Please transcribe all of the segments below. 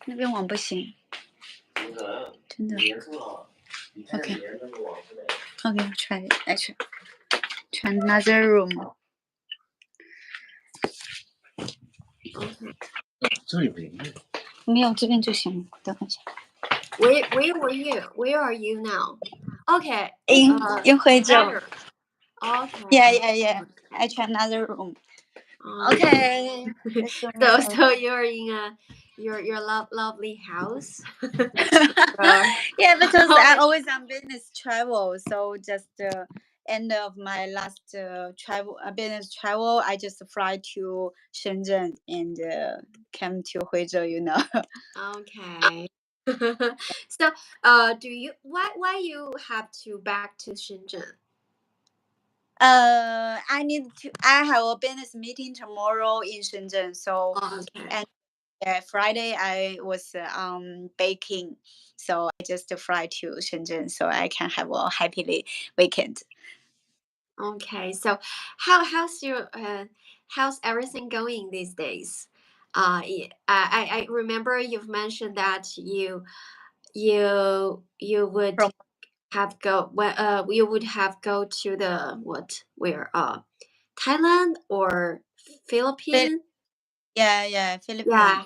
那边网不行，真的。Okay. Okay, try it. Actually, try another room. 这里不行。没有，这边就行。等一下。Where were you? Where are you now? Okay. In Huizhou. Okay. Yeah. I try another room. Okay. So you're in your lovely house. Yeah, because I always on business travel. So just end of my last business travel, I just fly to Shenzhen and came to Huizhou. Okay. So do you why you have to back to Shenzhen? I have a business meeting tomorrow in Shenzhen. So okay. and Friday I was baking, so I just fly to Shenzhen so I can have a happy weekend. Okay, so how's everything going these days? I remember you've mentioned that you would have go to the Thailand or Philippines? Yeah, Philippines. Yeah.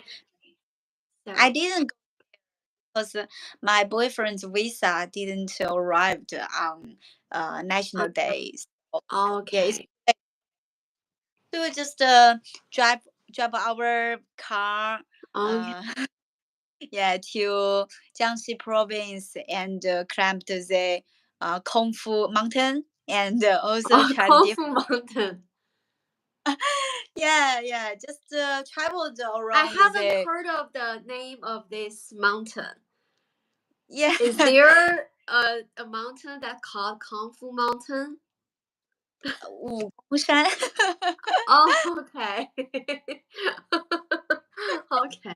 So, I didn't go because my boyfriend's visa didn't arrive on national days. okay. Yeah, so just drive our car. Yeah, to Jiangxi province and climbed the Kung Fu mountain and also tried Kung Fu mountain. Yeah, just traveled around. I haven't heard of the name of this mountain. Yeah. Is there a mountain that called Kung Fu Mountain? Wushan. Oh, okay. Okay.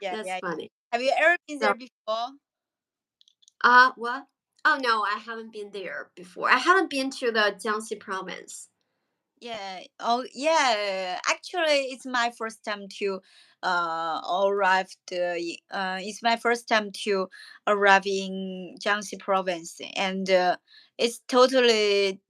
Yeah, That's funny. Have you ever been there before? What? Oh no, I haven't been there before. I haven't been to the Jiangxi province. Yeah. Oh, yeah. Actually, it's my first time to arrive. It's my first time to arrive in Jiangxi province, and it's totally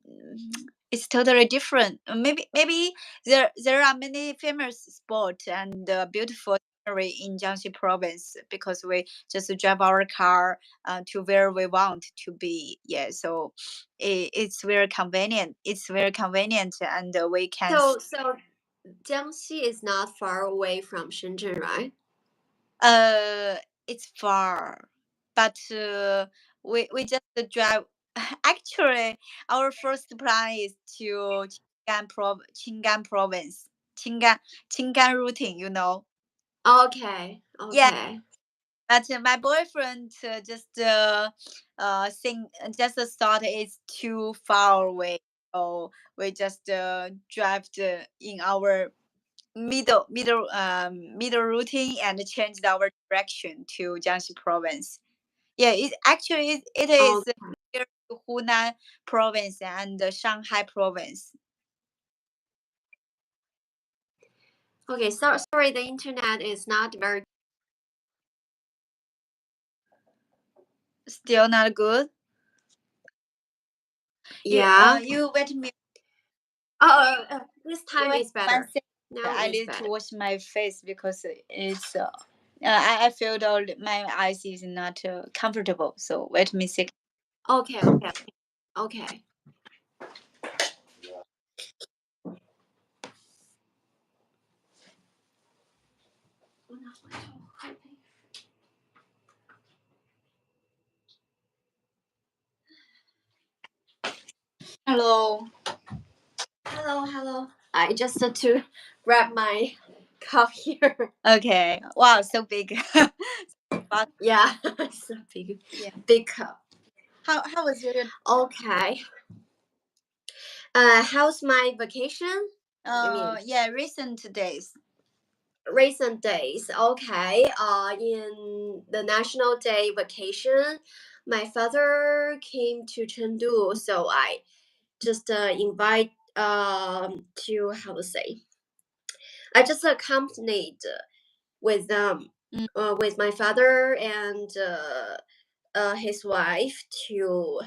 different. Maybe there are many famous spots and beautiful scenery in Jiangxi province because we just drive our car to where we want to be. Yeah, so it's very convenient. It's very convenient, and we can. So Jiangxi is not far away from Shenzhen, right? It's far, but we just drive. Actually, our first plan is to Qingan province, Qingan routing. Okay. Yeah. But my boyfriend just thought it's too far away, so we just drive in our middle routing and changed our direction to Jiangxi province. Yeah, it actually it is near to Hunan province and Shanghai province. Okay, sorry, the internet is not very. Still not good. Yeah. You wait me. This time is better. Now I need to wash my face because it's. I feel my eyes is not comfortable. So wait me second. Okay. Hello. I just had to grab my cup here. Okay. Wow, so big. Yeah, so big. Yeah. Big cup. How was your? Okay. How's my vacation? Yeah, recent days. Okay. In the National Day vacation, my father came to Chengdu, so I just invite to how to say. I just accompanied with them Mm. with my father and his wife to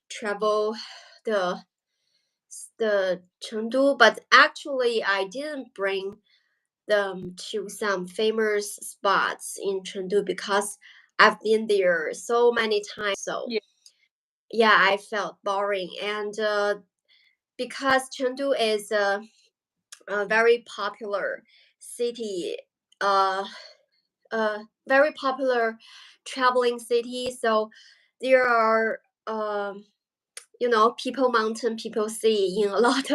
travel the Chengdu, but actually I didn't bring them to some famous spots in Chengdu because I've been there so many times. So Yeah. yeah, I felt boring, and because Chengdu is a very popular city, uh, very popular traveling city. So there are people mountain, people sea in a lot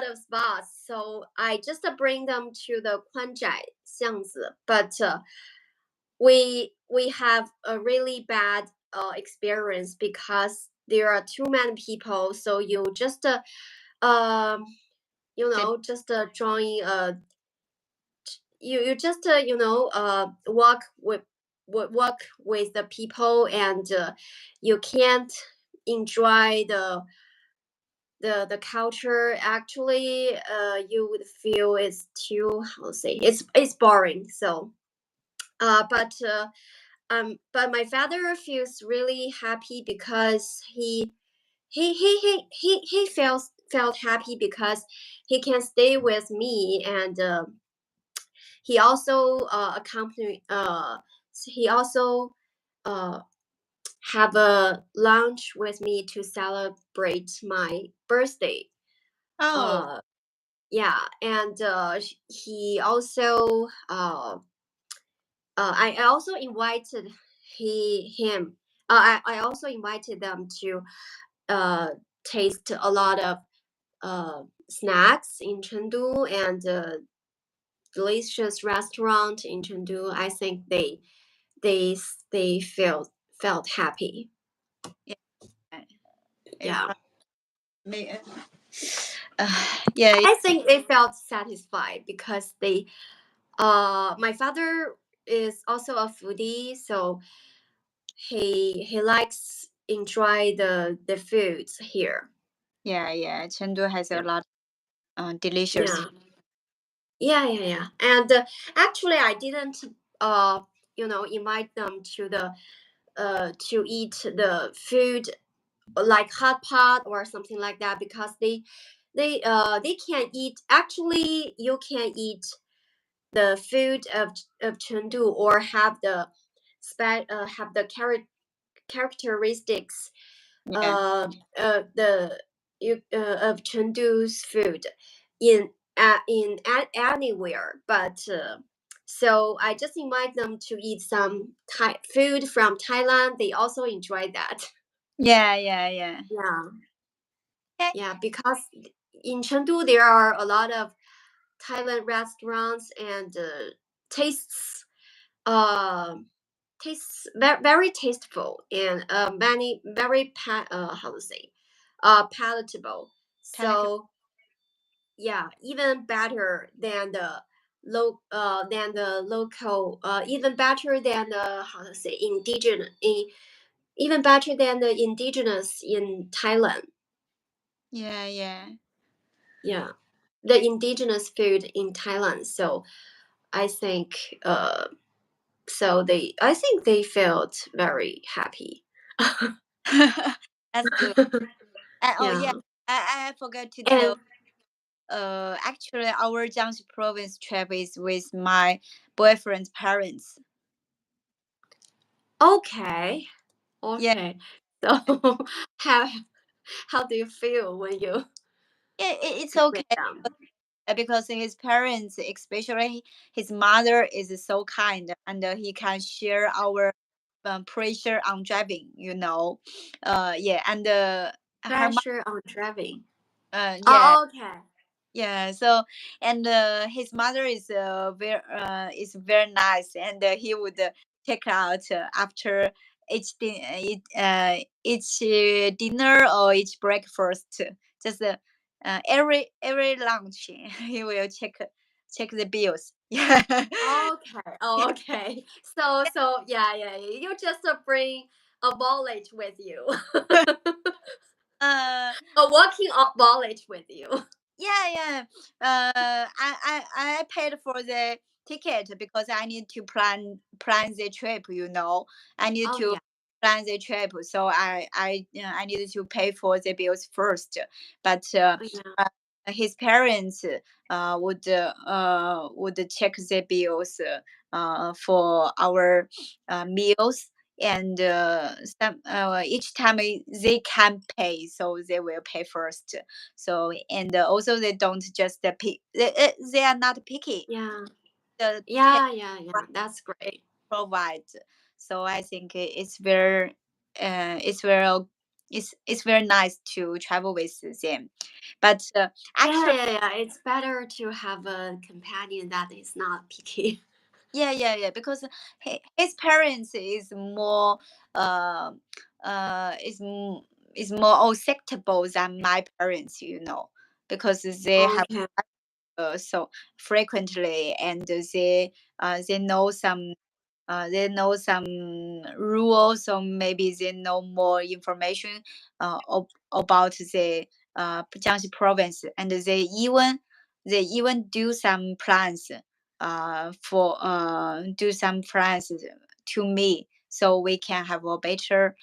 of spots. So I just bring them to the Kuanzhai Xiangzi, but we have a really bad experience because there are too many people. So you just um Sit. just join you just walk with the people, and you can't enjoy the culture. Actually you would feel it's too, how to say, it's boring. So but my father feels really happy because he felt happy because he can stay with me, and he also he also uh have a lunch with me to celebrate my birthday. Oh, uh yeah, and he also I also invited him I also invited them to uh taste a lot of snacks in Chengdu, and delicious restaurant in Chengdu. I think they they felt happy. yeah. It's Yeah, me. Yeah, I think they felt satisfied because they my father is also a foodie, so he likes enjoy the foods here. yeah, yeah. Chengdu has a Yeah, lot delicious. yeah, yeah. And actually, I didn't invite them to the to eat the food like hot pot or something like that because they can't eat. Actually, you can eat the food of Chengdu or have the characteristics Yeah, the of Chengdu's food in anywhere. But so I just invite them to eat some Thai food from Thailand. They also enjoy that. yeah, yeah, yeah. Yeah, Okay. yeah, because in Chengdu there are a lot of Thailand restaurants, and tastes uh very tasteful, and many very how to say palatable. Palatable. So yeah, even better than the local, even better than the, how to say, even better than the indigenous in Thailand. Yeah, yeah. Yeah, the indigenous food in Thailand. So I think I think they felt very happy. That's good. Oh Yeah, yeah, I forgot to tell. and Actually, our Jiangsu province trip is with my boyfriend's parents. okay, Yeah, okay. So how how do you feel when you yeah, it's with okay them? because his parents, especially his mother, is so kind, and he can share our pressure on driving. Yeah, and her mom. Pressure on driving. Yeah. Oh, okay. Yeah, so and his mother is very nice, and he would take out after each dinner or each breakfast, just every lunch he will check the bills. Yeah. Okay. Oh, okay. So yeah. You just bring a wallet with you, uh a walking wallet with you. yeah, yeah. I paid for the ticket because I need to plan the trip. I need Oh to yeah. plan the trip, so I needed to pay for the bills first. But Oh yeah. his parents would check the bills for our meals, and some each time they can pay, so they will pay first. So, and also they don't just pick, they are not picky. Yeah. The Yeah, yeah, yeah. That's great. provide. So I think it's very it's very nice to travel with them. But Yeah, actually, yeah, yeah. It's better to have a companion that is not picky. yeah, because his parents is more uh uh is m- is more acceptable than my parents, because they have Okay. so frequently, and they know some rules, or maybe they know more information about the Jiangxi province, and they even do some plans to me, so we can have a better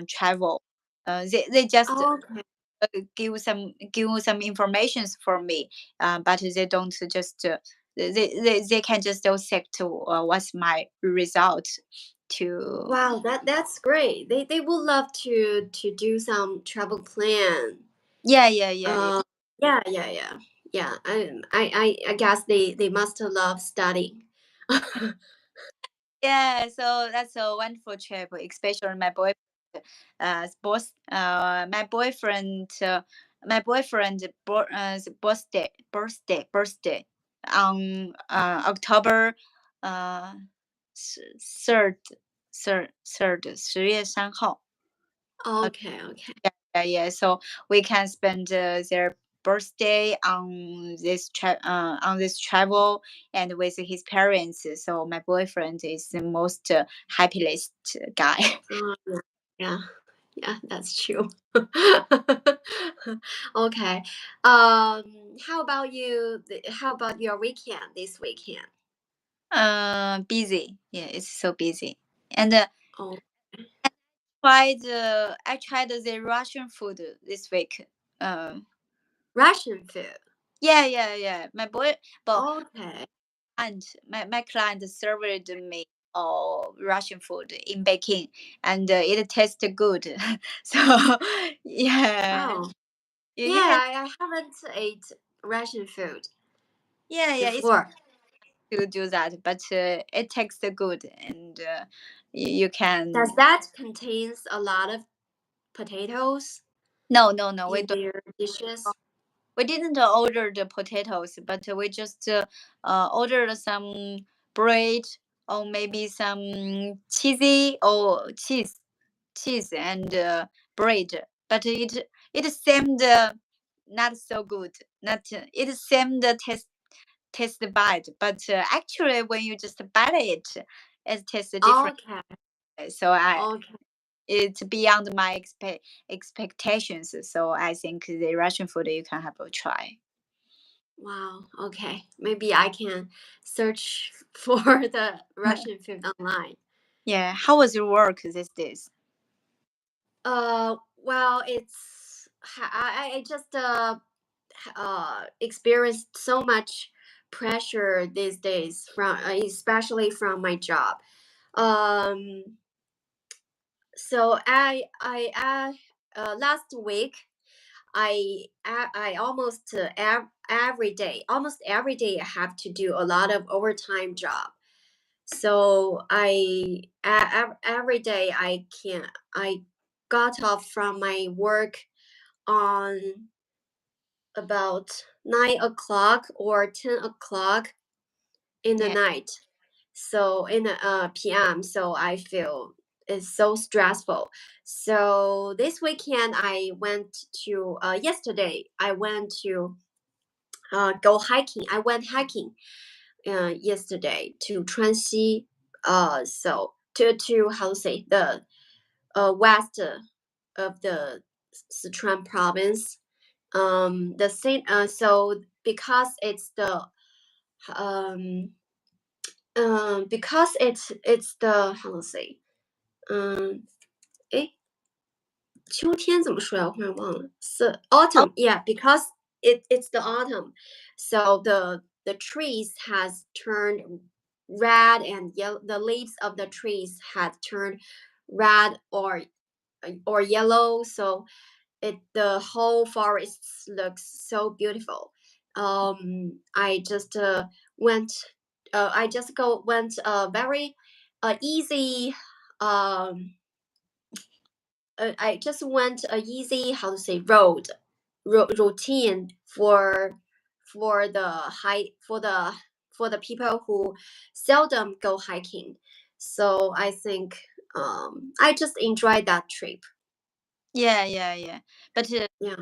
travel. They just Okay. give some informations for me, but they don't just they can just accept what's my result to. Wow, that's great. They would love to do some travel plan. Yeah. Uh, yeah, yeah, yeah, yeah. I guess they must love studying. Yeah, so that's a wonderful trip, especially my boyfriend. My boyfriend birthday on October uh 3rd 10月3号. Okay, okay. Yeah. So we can spend their birthday on this travel and with his parents. So my boyfriend is the most happiest guy. Yeah, yeah, yeah. That's true. Okay. How about you? How about your weekend this weekend? Busy. Yeah, it's so busy. And Oh, I tried the Russian food this week. Um, Russian food. yeah. But Okay. my client served me Russian food in Beijing, and it tasted good. So yeah, Wow. you Yeah, can. I haven't ate Russian food Yeah, it's before. to do that, but it tastes good, and you Does can. that contains a lot of potatoes No, we in don't. their dishes? We didn't order the potatoes, but we just ordered some bread, or maybe some cheese and bread. But it seemed not so good. Not it seemed taste bad. But actually, when you just bite it, it tastes different. Okay. So Okay. it's beyond my expectations. So I think the Russian food you can have a try. Wow. Okay. Maybe I can search for the Russian food online. Yeah. How was your work these days? Well, I just experienced so much pressure these days from especially from my job. Um, so last week I almost almost every day I have to do a lot of overtime job. So every day I got off from my work on about 9 o'clock or 10 o'clock in the Yeah. night. So in the PM. So I feel it's so stressful. So this weekend I went to yesterday I went to go hiking. I went hiking yesterday to Tranxi. So to how to say the west of the Sichuan province. The same. So because it's the um because it's the how to say 诶秋天怎么说呀？我忽然忘了。是 Oh, autumn, yeah, because it's the autumn, so the trees has turned red and yellow. The leaves of the trees had turned red or yellow, so the whole forest looks so beautiful. I just went. I just go went very easy um I just went a easy how to say routine for the high for the people who seldom go hiking. So I think I just enjoyed that trip. yeah, yeah, yeah. But Yeah.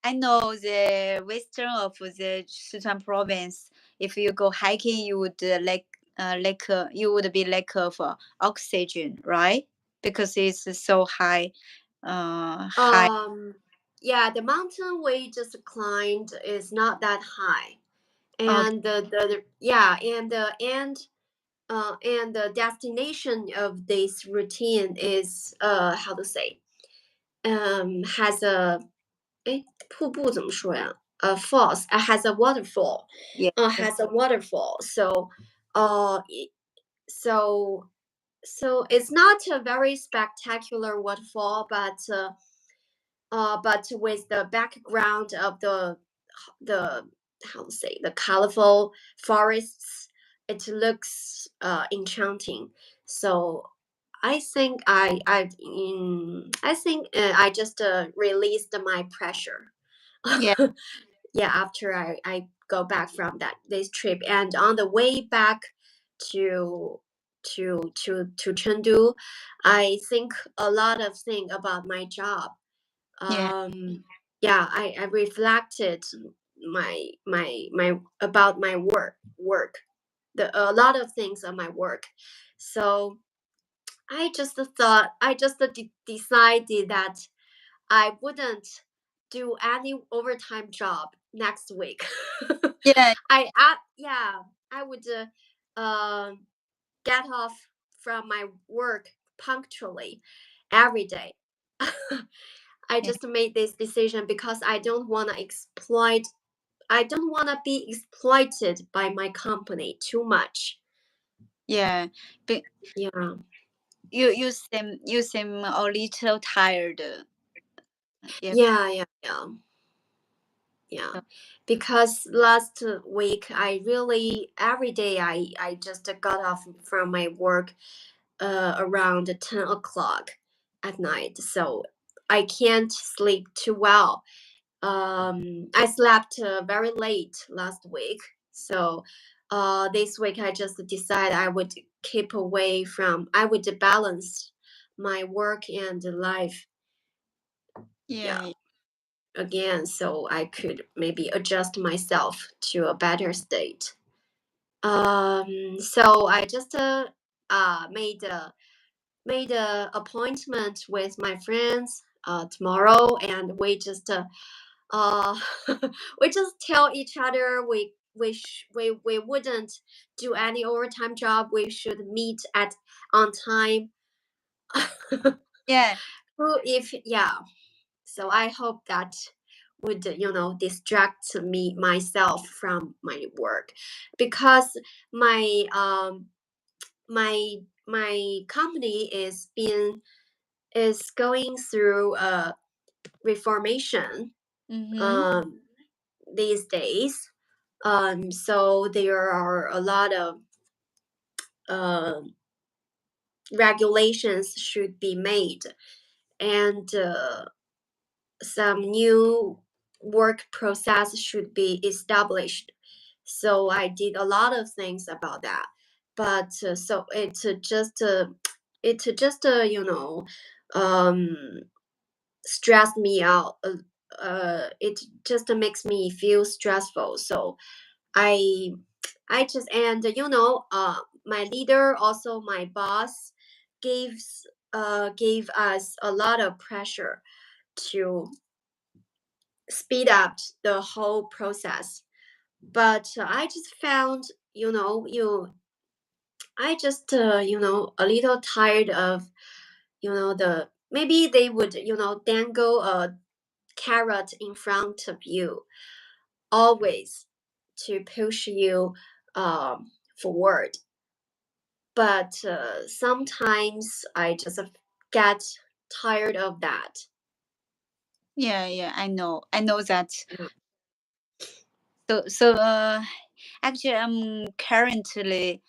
I know the western of the Sichuan province. If you go hiking, you would you would be lack of oxygen, right? Because it's so high, high. Um yeah, the mountain we just climbed is not that high. Okay, And the yeah, and the destination of this routine is how to say has a 瀑布怎么说呀falls has a waterfall yeah, has a waterfall so uh so so it's not a very spectacular waterfall but with the background of the how to say the colorful forests it looks enchanting so I think I just released my pressure yeah, yeah after I go back from that this trip and on the way back to to Chengdu I think a lot of thing about my job yeah, yeah I reflected my about my work the a lot of things on my work so I just decided that I wouldn't do any overtime job next week yeah, yeah I would get off from my work punctually every day I yeah, just made this decision because I don't want to be exploited by my company too much. yeah. But Yeah. you seem a little tired. Yeah. Yeah, yeah, yeah. Yeah. Because last week I really every day I just got off from my work around 10 o'clock at night. So I can't sleep too well. I slept very late last week, so this week I just decided I would keep away from. I would balance my work and life, yeah, Yeah, again, so I could maybe adjust myself to a better state. So I just made a appointment with my friends tomorrow, and we just uh we just tell each other we wouldn't do any overtime job we should meet at on time yeah, who if yeah so I hope that would distract me myself from my work because my my company is going through a reformation mm-hmm. um these days. So there are a lot of um regulations should be made, and some new work process should be established. So I did a lot of things about that, but so it just um, stressed me out. It just makes me feel stressful. So I I just and my leader also my boss gave us a lot of pressure to speed up the whole process. But I just found I just a little tired of the maybe they would dangle a carrot in front of you always to push you forward. But sometimes I just get tired of that. Yeah, yeah, I know that. Yeah. So actually I'm currently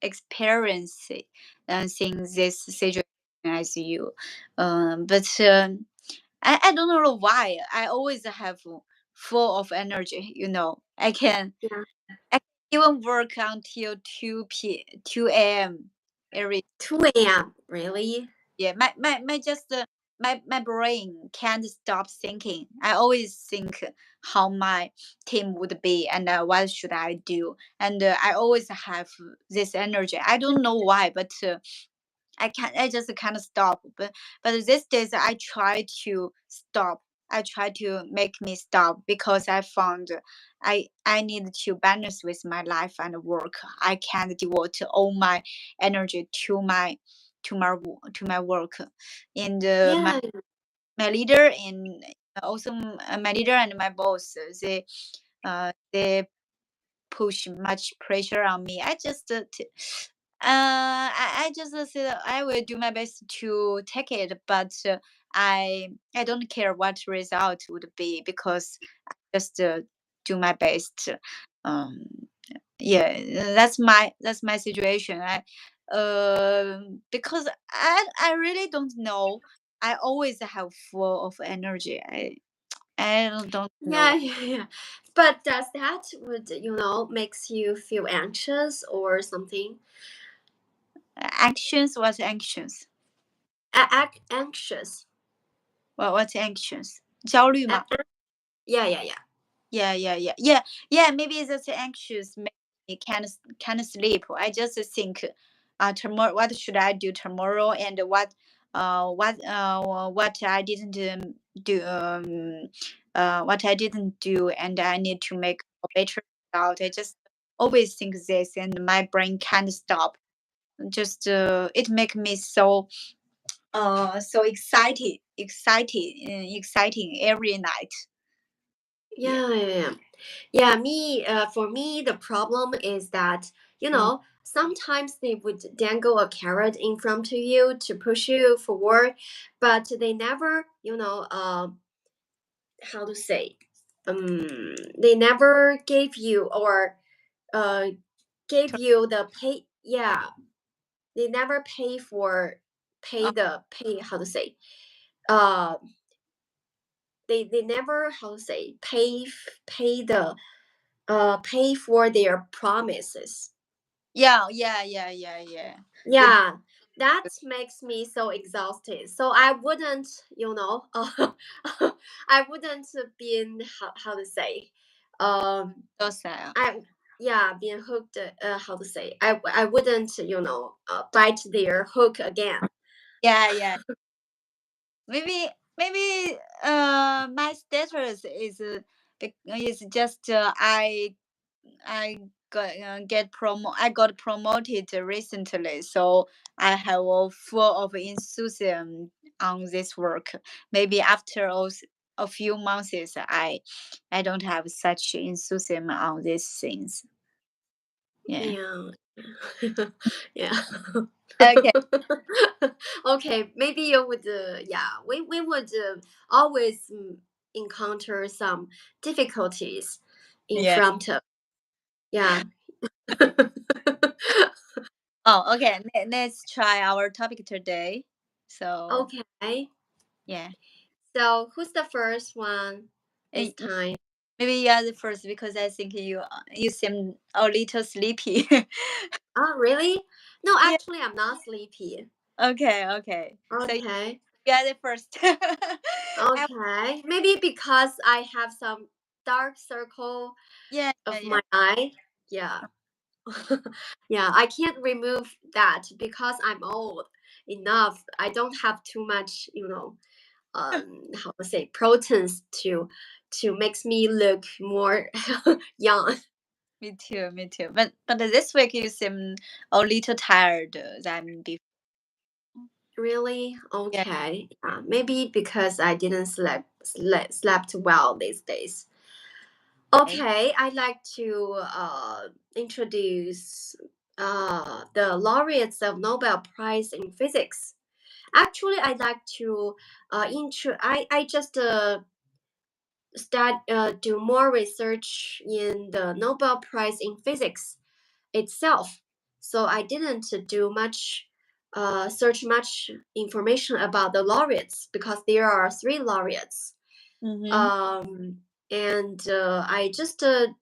experiencing seeing this situation as you, but I don't know why I always have full of energy. You know, Yeah. I can even work until 2 a.m. every. 2 a.m. Really? Yeah, my just my brain can't stop thinking. I always think how my team would be and what should I do, and I always have this energy. I don't know why, but I just can't stop. But these days I try to stop. I try to make me stop because I found I need to balance with my life and work. I can't devote all my energy to my work. And Yeah. my leader and also my leader and my boss, they push much pressure on me. I just said I will do my best to take it, but I don't care what result would be because I just do my best. Um, yeah, that's my situation. Because I really don't know. I always have full of energy. I don't know. Yeah, yeah, yeah. But does that would makes you feel anxious or something? Actions, what actions? Anxious. What actions? 焦虑 A- 吗？a- yeah, yeah, yeah. Yeah. Maybe it's just anxious. Maybe can't sleep. I just think, tomorrow. What should I do tomorrow? And what I didn't do. What I didn't do, and I need to make a better result. I just always think this, and my brain can't stop. Just it make me so exciting every night. Yeah. Yeah, yeah, yeah. Yeah, for me, the problem is that, Mm. sometimes they would dangle a carrot in front of you to push you forward, but they never, how to say, they never gave you or uh, gave you the pay. Yeah, they never Uh, pay, how to say, uh, they never, how to say, pay for their promises. yeah. They Yeah, that makes me so exhausted. So I wouldn't, I wouldn't been how to say, um, docile. I yeah, being hooked. How to say? I wouldn't, bite their hook again. Yeah. Maybe my status is just I I got promoted recently, so I have a full of enthusiasm on this work. Maybe after a few months, I don't have such enthusiasm on these things. Yeah. Yeah. Yeah. Okay. Okay, maybe you would. Yeah, we would always encounter some difficulties in Yeah. front of. Yeah. Oh, okay. Let's try our topic today. So, Okay. yeah. So who's the first one this Eh, time? Maybe you are the first because I think you seem a little sleepy. Oh, really? No, Yeah. actually, I'm not sleepy. Okay. So Okay. you are the first. I, Okay. Maybe because I have some dark circle of yeah. my eye. Yeah. Yeah, I can't remove that because I'm old enough. I don't have too much, how to say, proteins to makes me look more young. Me too, me too. But this week you seem a little tired than before. Really? Yeah. Okay. Maybe because I didn't slept well these days. Okay. Okay, I'd like to introduce the laureates of Nobel Prize in Physics. Actually, I'd like to I just do more research in the Nobel Prize in Physics itself. So I didn't do much search much information about the laureates because there are three laureates. Mm-hmm. Um, and I just so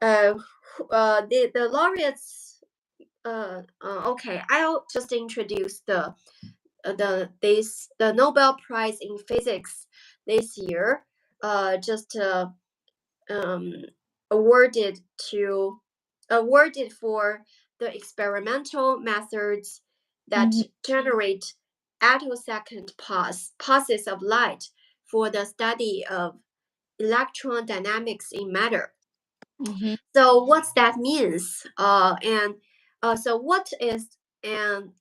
uh, the laureates. Okay, I'll just introduce the Nobel Prize in Physics this year. Just um, awarded to awarded for the experimental methods that Mm-hmm. generate attosecond passes of light for the study of electron dynamics in matter. Mm-hmm. So what that means, and so what is an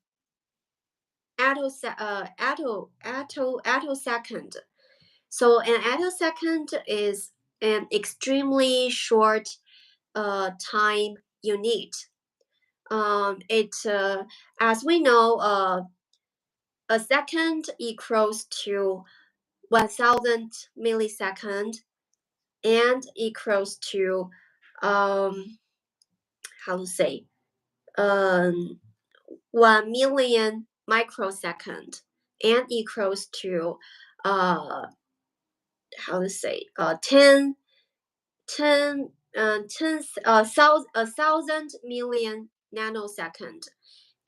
attosecond? So an attosecond is an extremely short time unit. As we know, a second equals to 1,000 millisecond and equals to how to say um 1 million microsecond and equals to uh how to say 1,000 million nanosecond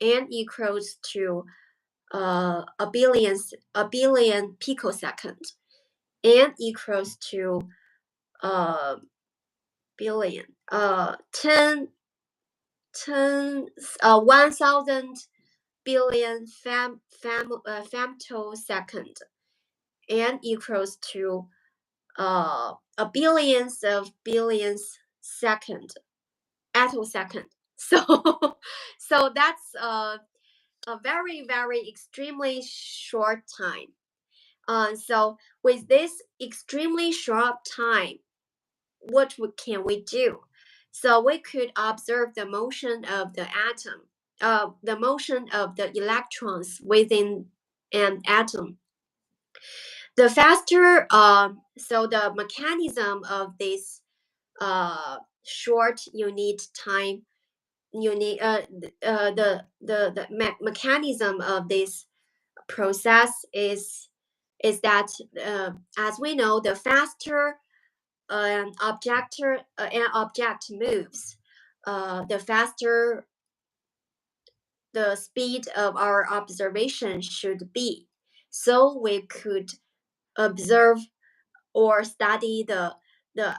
and equals to a billion picosecond and equals to uh billion 1,000 billion femtosecond and equals to a billions of billions second attosecond. So so that's a very very extremely short time. So with this extremely short time, what can we do? So we could observe the motion of the atom, the motion of the electrons within an atom. The faster, so the mechanism of this short unit time unit, mechanism of this process is that as we know, the faster an object moves, the faster the speed of our observation should be. So we could observe or study the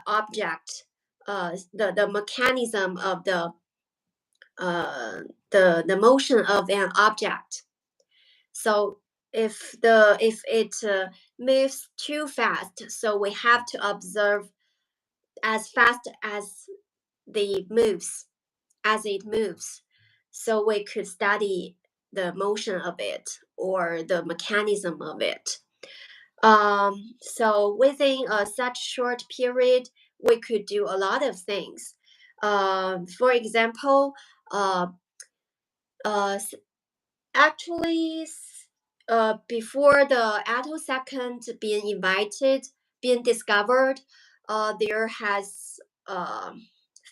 object, the mechanism of uh, the motion of an object. So if it moves too fast, so we have to observe as fast the moves as it moves, so we could study the motion of it or the mechanism of it. So within such short period, we could do a lot of things. For example, uh, uh, actually, before the attosecond being discovered, there has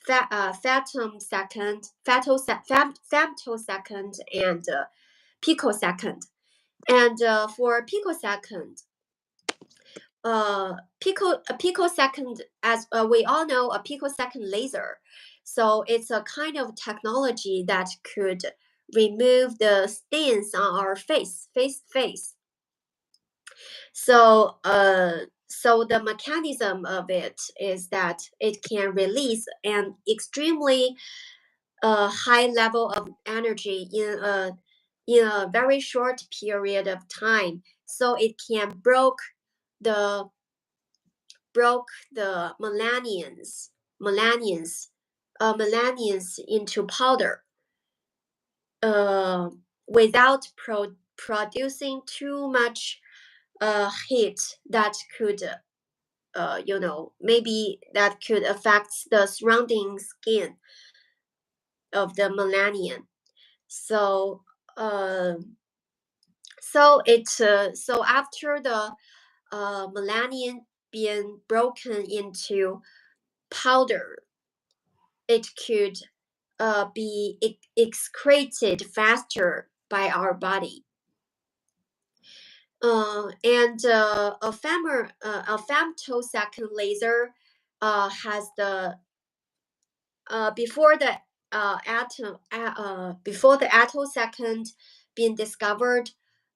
femtosecond, and picosecond. And for picosecond, a picosecond, as we all know, a picosecond laser. So it's a kind of technology that could remove the stains on our face. So so the mechanism of it is that it can release an extremely high level of energy in a very short period of time. So it can the broke the melanians into powder without producing too much heat that could maybe that could affect the surrounding skin of the melanian. So so after the melanian being broken into powder, it could be excreted faster by our body. And a femtosecond laser has the before the before the attosecond being discovered,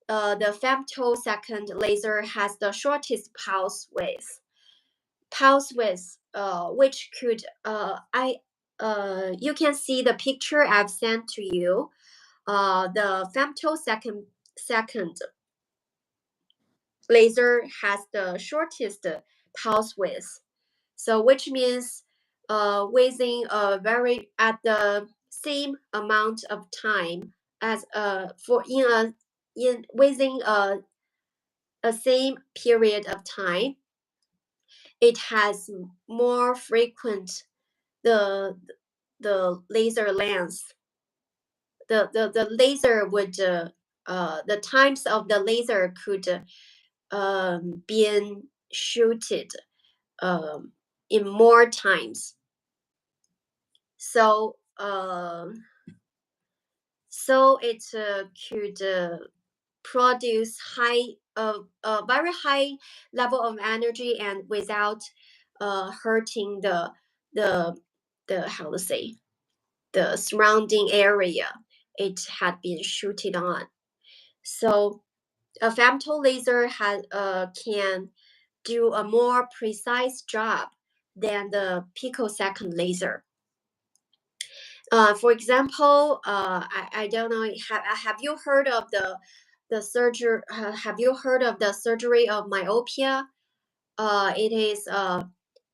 the femtosecond laser has the shortest pulse width, which could you can see the picture I've sent to you. The femtosecond laser has the shortest pulse width, so which means within a very at the same amount of time as for in within a same period of time, it has more frequent the laser length. The laser would the times of the laser could being shooted in more times. So so it could produce a very high level of energy and without hurting the how to say the surrounding area it had been shooted on. So a femto laser can do a more precise job than the picosecond laser. For example, I don't know. Have you heard of the surgery? Have you heard of the surgery of myopia? It is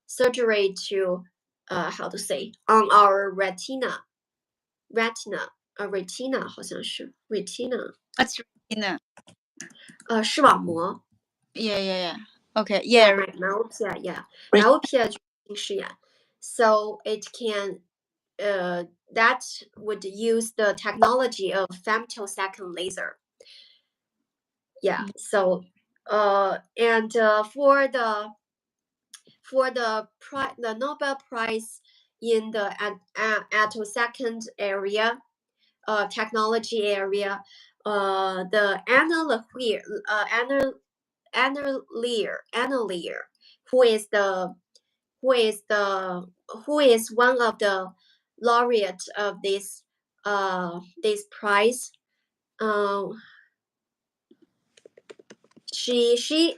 surgery to how to say on our retina 好像是 retina What's retina? 视网膜。Yeah. Okay. Yeah. Myopia. Yeah, myopia 近视眼。So it can that would use the technology of femtosecond laser. Yeah. So and for the Nobel Prize in the attosecond area technology area, the Annelier, who is the who is one of the laureates of this prize. She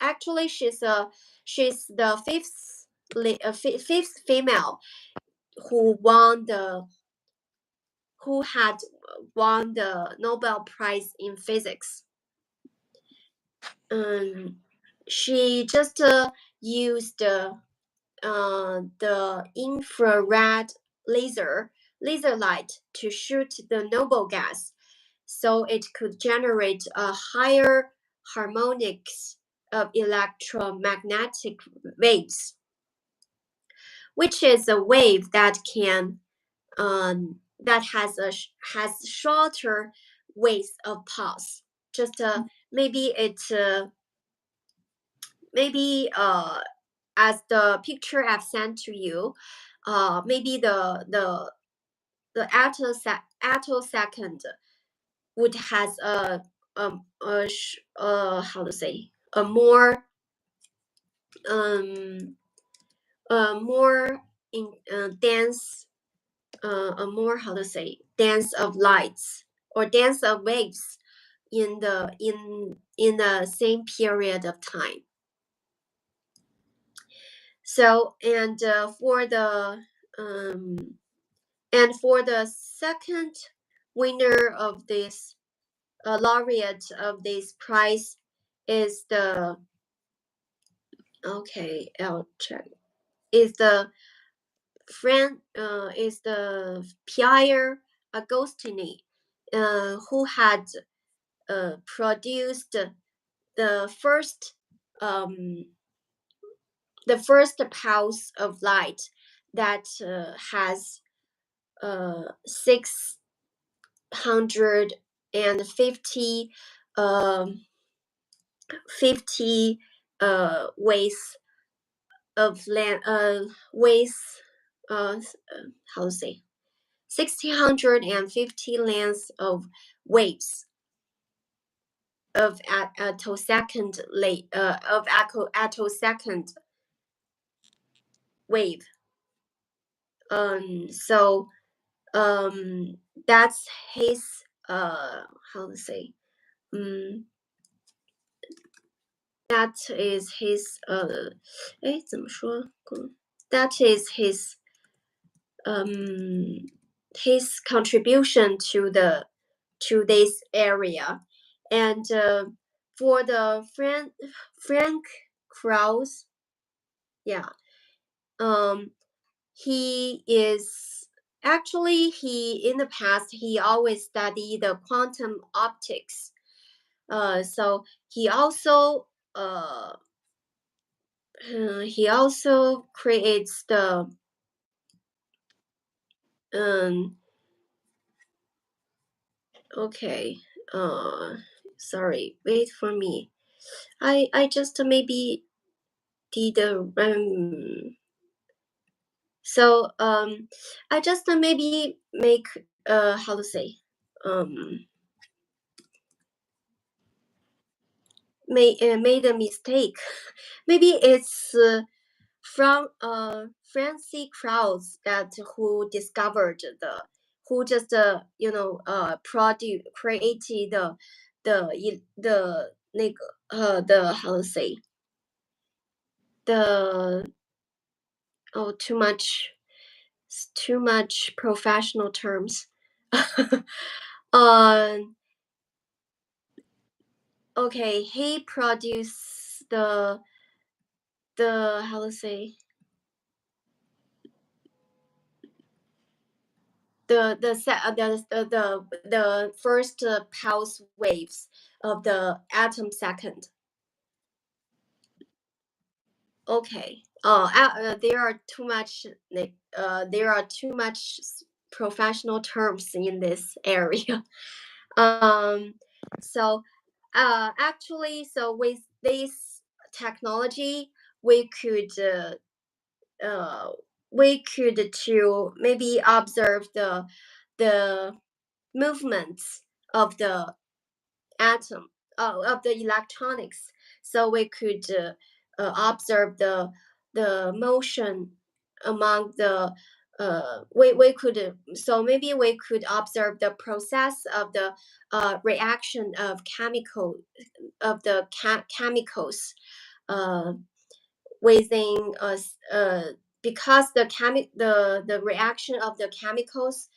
actually she's the fifth female who had won the Nobel Prize in physics. She just used the infrared laser light to shoot the noble gas, so it could generate a higher harmonics of electromagnetic waves, which is a wave that can that has shorter waves of pulse. Just maybe as the picture I've sent to you, maybe the attosecond would has how to say a more more in dense a more how to say dance of lights or dance of waves in the same period of time. So and for the second winner of this laureate of this prize is the Okay, I'll check. Is the is the Pierre Agostini, who had produced the first um, pulse of light that has 650 um, 50 ways of land ways how to say 1650 lengths of waves of attosecond attosecond wave. So that's his how to say that is his 怎么说 that is his contribution to this area. And for the Frank Krause, yeah, he is actually he in the past he always studied the quantum optics. So he also creates the um okay sorry, wait for me. I just maybe did so I just maybe make how to say um made a mistake. Maybe it's from Francie Krause that who discovered the who just created the 那个the how to say the too much professional terms. um okay, he produced the how to say the first pulse waves of the atom second. Okay. There are too much professional terms in this area. um so actually, so with this technology we could uh, to maybe observe the movements of the atom of the electronics. So we could observe the motion among the we could so maybe we could observe the process of the reaction of chemicals uh, within us because the reaction of the chemicals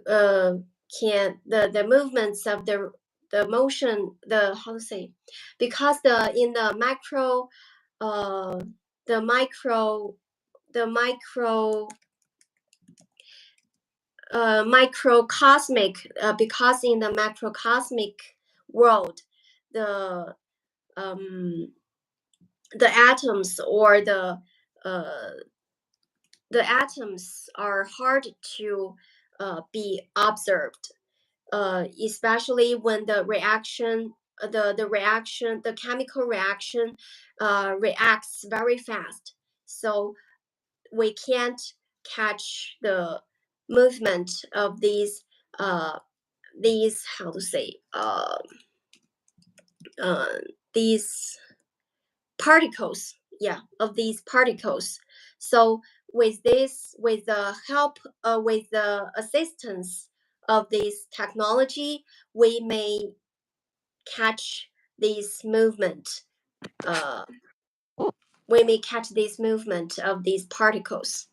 uh, can the movements of the motion, the how to say, because the in the micro uh the micro the micro microcosmic because in the macrocosmic world the um the atoms or uh the atoms are hard to be observed, especially when the reaction, the chemical reaction, reacts very fast. So we can't catch the movement of these how to say these particles, yeah, of these particles. So with this, with the help, with the assistance of this technology, we may catch this movement. Uh, we may catch this movement of these particles.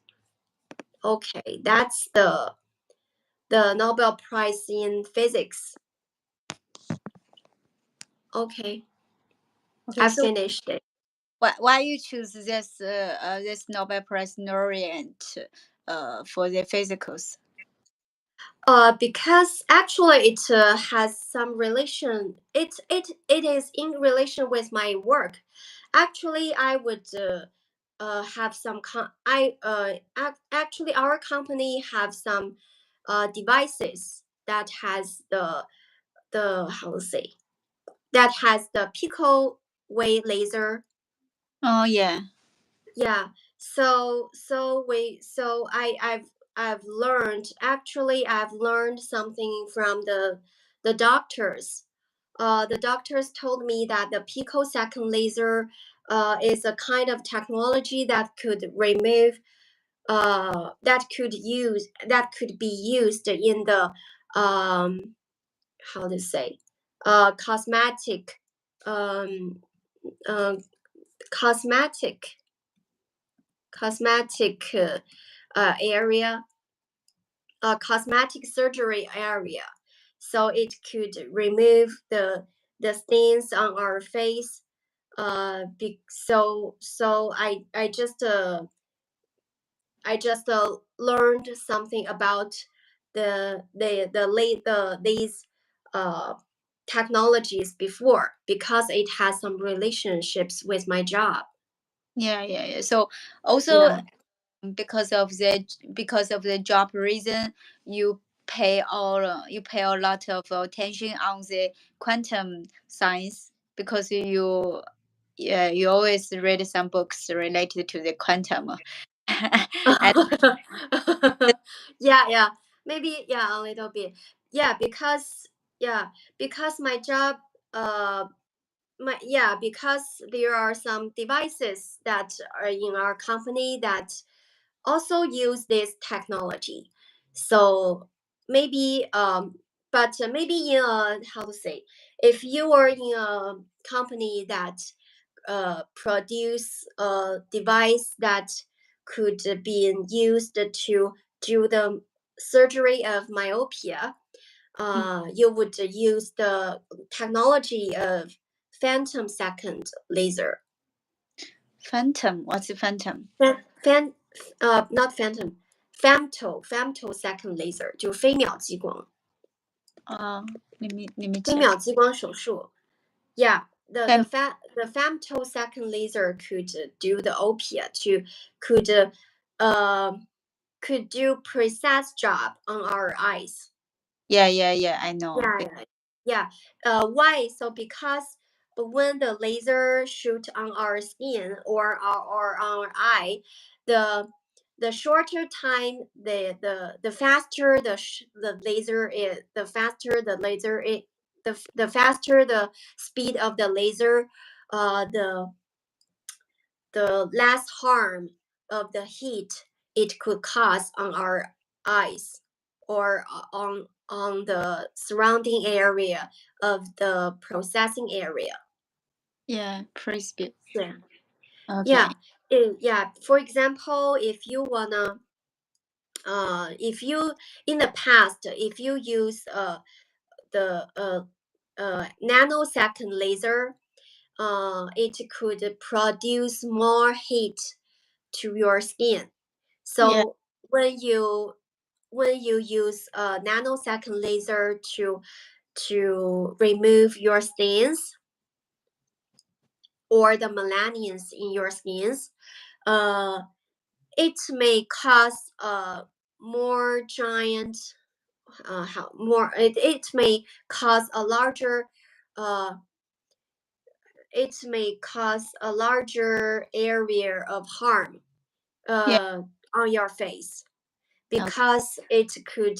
Okay, that's the Nobel Prize in Physics. Okay, Okay, I so finished it. why you choose this this Nobel Prize laureate for the physicals? Because actually it has some relation. It is in relation with my work. Actually, I would have some actually our company have some devices that has the how to say, that has the pico wave laser. Oh yeah. Yeah. I've learned, actually I've learned something from the doctors. The doctors told me that the picosecond laser is a kind of technology that could remove that could be used in the um how to say cosmetic um uh, cosmetic cosmetic area, cosmetic surgery area. So it could remove the stains on our face. I just learned something about these uh technologies before because it has some relationships with my job. Yeah, yeah, yeah. So also Yeah. because of the job reason, you pay a lot of attention on the quantum science because you yeah you always read some books related to the quantum. And Yeah, yeah, maybe, yeah, a little bit. Yeah, because, yeah, because my job, because there are some devices that are in our company that also use this technology. So maybe, but maybe in a, how to say, if you are in a company that produce a device that could be used to do the surgery of myopia, you would use the technology of phantom second laser. phantom, what's the phantom? Fan, not phantom, femto second laser 就是飞秒激光，Let me 飞 check. 秒激光手术。Yeah, Fem- the femtosecond laser could do the opia to could could do precise job on our eyes. yeah, yeah, yeah, I know. Yeah, yeah, yeah. Why? So because when the laser shoot on our skin or on our eye, the the shorter time, the faster the laser is, the faster the laser is, the faster the speed of the laser, the less harm of the heat it could cause on our eyes or on the surrounding area of the processing area. Yeah, crispy. Yeah, Okay. yeah, yeah. For example, if you wanna, if you in the past, if you use the nanosecond laser, it could produce more heat to your skin. Yeah, So when you use a nanosecond laser to remove your stains or the melanians in your skins, uh, it may cause a more giant, how more it may cause a larger, uh, it may cause a larger area of harm yeah. uh, on your face Okay. because it could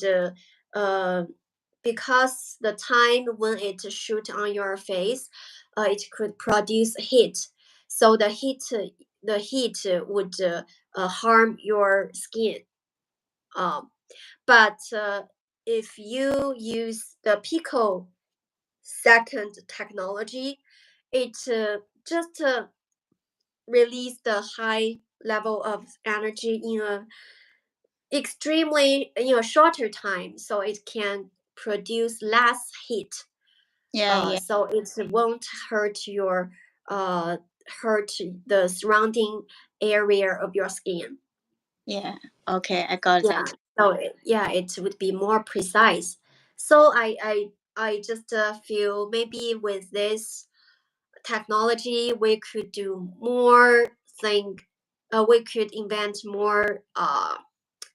because the time when it shoot on your face, it could produce heat. So the heat would harm your skin. Um, but if you use the pico second technology, it just release the high level of energy in a extremely, shorter time, so it can produce less heat, Yeah, yeah, so it won't hurt your uh hurt the surrounding area of your skin. Yeah. Okay, I got Yeah. that. So yeah, it would be more precise. So I just feel maybe with this technology we could do more thing. We could invent more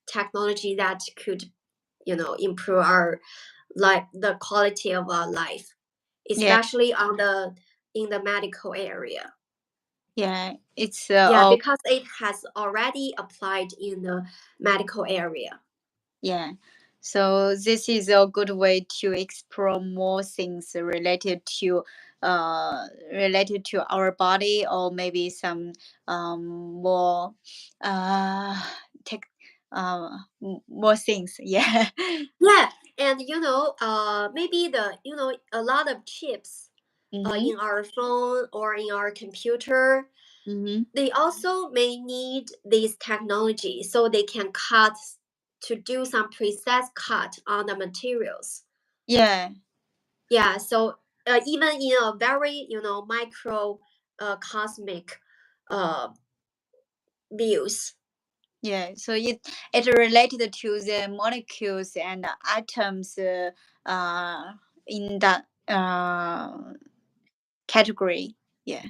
technology that could, improve our life, the quality of our life, Yeah. especially on the in the medical area. Yeah. It's Yeah, all. because it has already applied in the medical area. Yeah. So this is a good way to explore more things related to our body, or maybe some more uh tech more things. Yeah. Yeah, and maybe a lot of chips Mm-hmm. in our phone or in our computer, Mm-hmm. they also may need this technology so they can cut to do some precise cut on the materials. Yeah. Yeah, so even in a very micro cosmic uh, views. Yeah, so it related to the molecules and atoms uh, in that category. Yeah.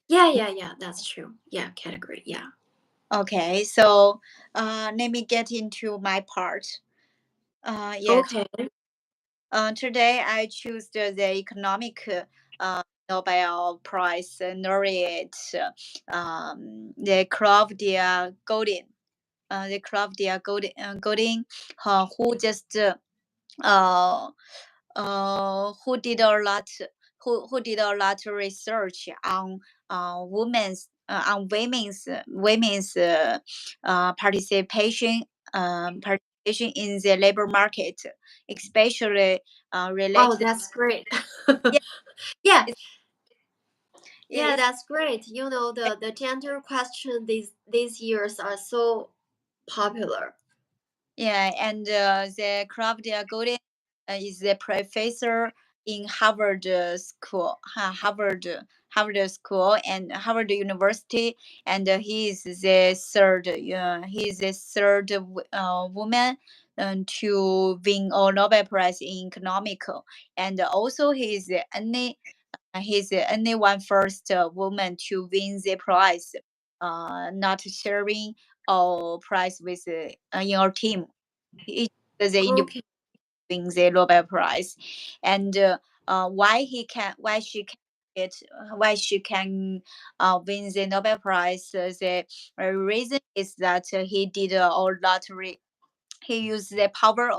Yeah, that's true. Yeah, category. Yeah. Okay, so let me get into my part. Yeah, Okay. today I choose the economic Nobel Prize laureate, the Claudia Goldin. The Claudia Goldin, who just uh, who did a lot who did a lot of research on women's participation in the labor market, especially Oh, related. that's great. Yeah, Yeah, it's, yeah, yeah, it's that's great. The gender question these years are so popular. Yeah, and the Claudia Goldin is a professor in Harvard School, Harvard School and Harvard University, and he is the third woman to win a Nobel Prize in economical, and also he's the only one first woman to win the prize, not sharing a prize with in our team. He is the individual Okay. win the Nobel Prize, and why she can win the Nobel Prize. The reason is that he did a lot. He used the power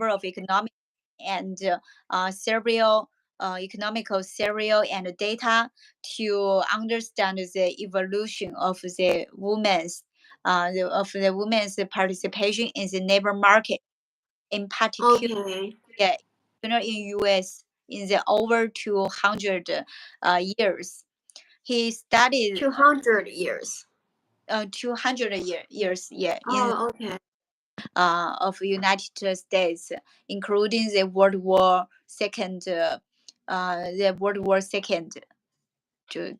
of economic and serial economical serial and data to understand the evolution of the women's participation in the labor market, in particular, Okay. yeah, in US in the over 200 years. He studied 200 years. 200 years, yeah, in Oh, okay. of United States, including the World War Second, the World War Second.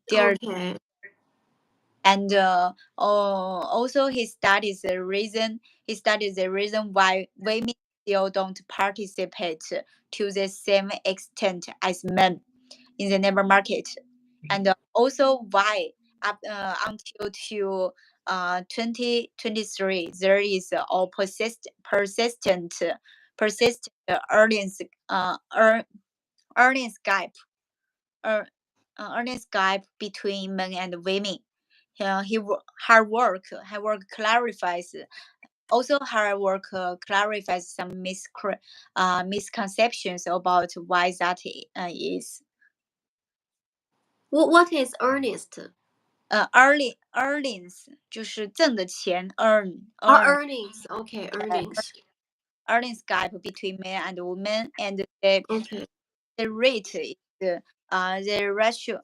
There, Okay. and also he studies the reason why women still don't participate to the same extent as men in the labor market, and also why up until to 2023 there is a persistent earnings gap, uh, earnings gap between men and women. Hard work clarifies also hard work clarifies some misconceptions about why that is. What is earnest? Earnings 就是挣的钱 Oh, earnings. Okay, earnings. earnings gap between men and women, and Okay. the rate is the rational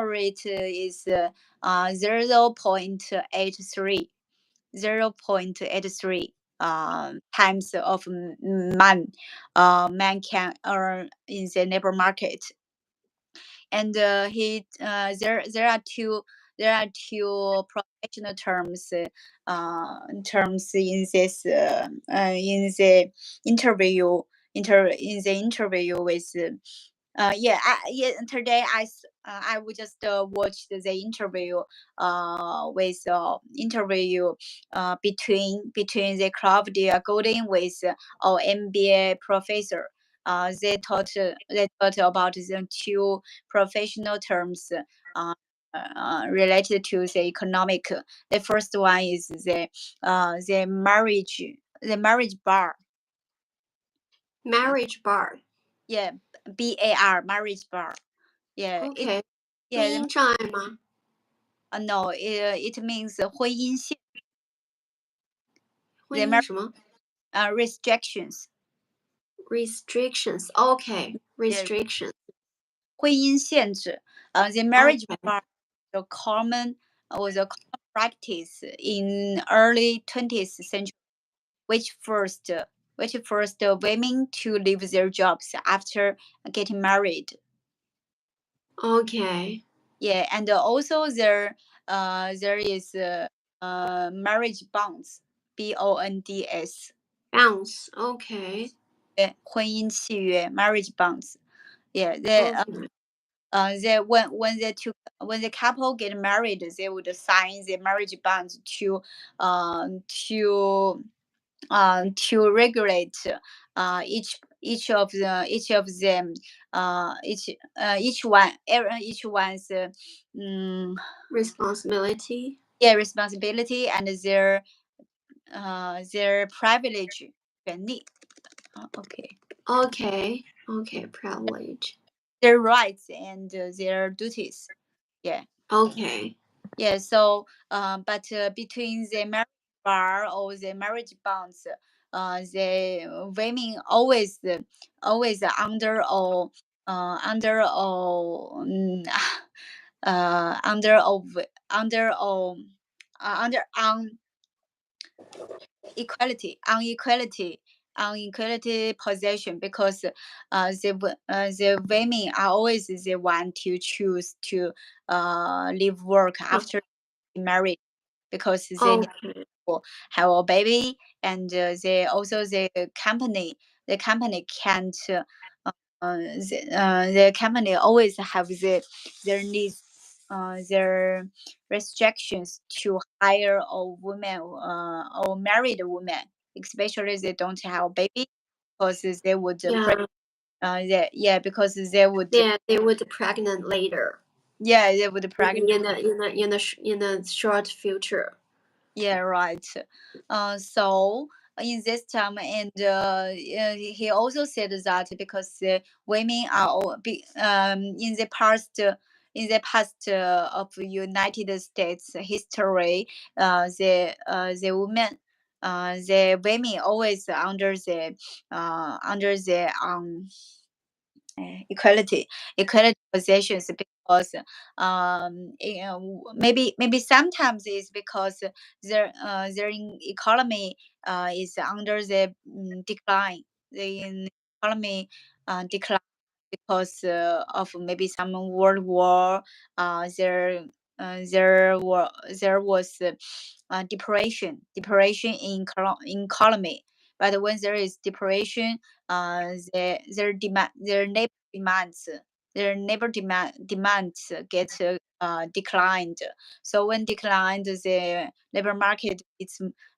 rate is 0.83 0.83 times of man can earn in the labor market, and he there are two professional terms in this in the interview in the interview with today I would just watch the interview between the Claudia Golden with our MBA professor. They taught about the two professional terms related to the economic. The first one is the marriage bar. Marriage bar. Yeah, BAR, marriage bar. Yeah, OK，婚 yeah, 姻障碍吗？ no, it means 婚姻线 婚 the 姻什么 restrictions. restrictions? OK, Yeah, restrictions. 婚姻限制. The marriage OK, bar was a common practice in early 20th century, which forced women to leave their jobs after getting married. OK, Yeah, and also there is marriage bonds, bonds. bounce. OK, 婚姻契约 marriage bonds. Yeah, OK, when the couple get married, they would sign the marriage bonds uh, to to regulate each of them each one's responsibility. yeah, responsibility and their privilege 权利. Okay, OK, OK, privilege. their rights and their duties. Yeah. OK, Yeah, so but between the marriage bar or the marriage bonds, the women always under or under of under or under unequality position, because the women are always the one to choose to leave work after married, because they need OK, to have a baby, and they also the company can't the company always have their needs, their restrictions to hire a woman or married woman, especially they don't have a baby, because they would yeah, yeah, because they would yeah, they would pregnant later. yeah, they would Maybe pregnant. in the short future. Yeah, right. So in this time, and he also said that because women are in the past of United States history, the women always under the equality positions, because maybe sometimes it's because their economy is under the decline, the economy decline, because of maybe some world war. There was depression in economy. But when there is depression, their neighbor demands get declined. So when declined, the labor market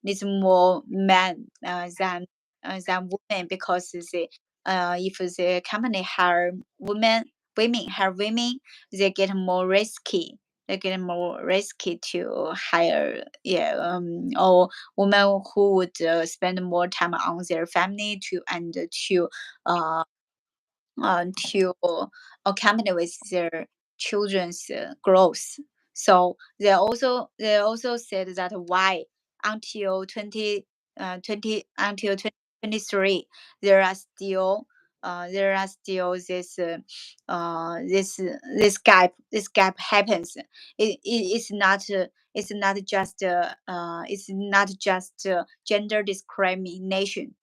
needs more men than women, because if the company hire women, they get more risky. They get more risky to hire, yeah, or women who would spend more time on their family uh, to accompany with their children's growth. So they also said that why until 2023 there are still this gap happens. It's not just gender discrimination.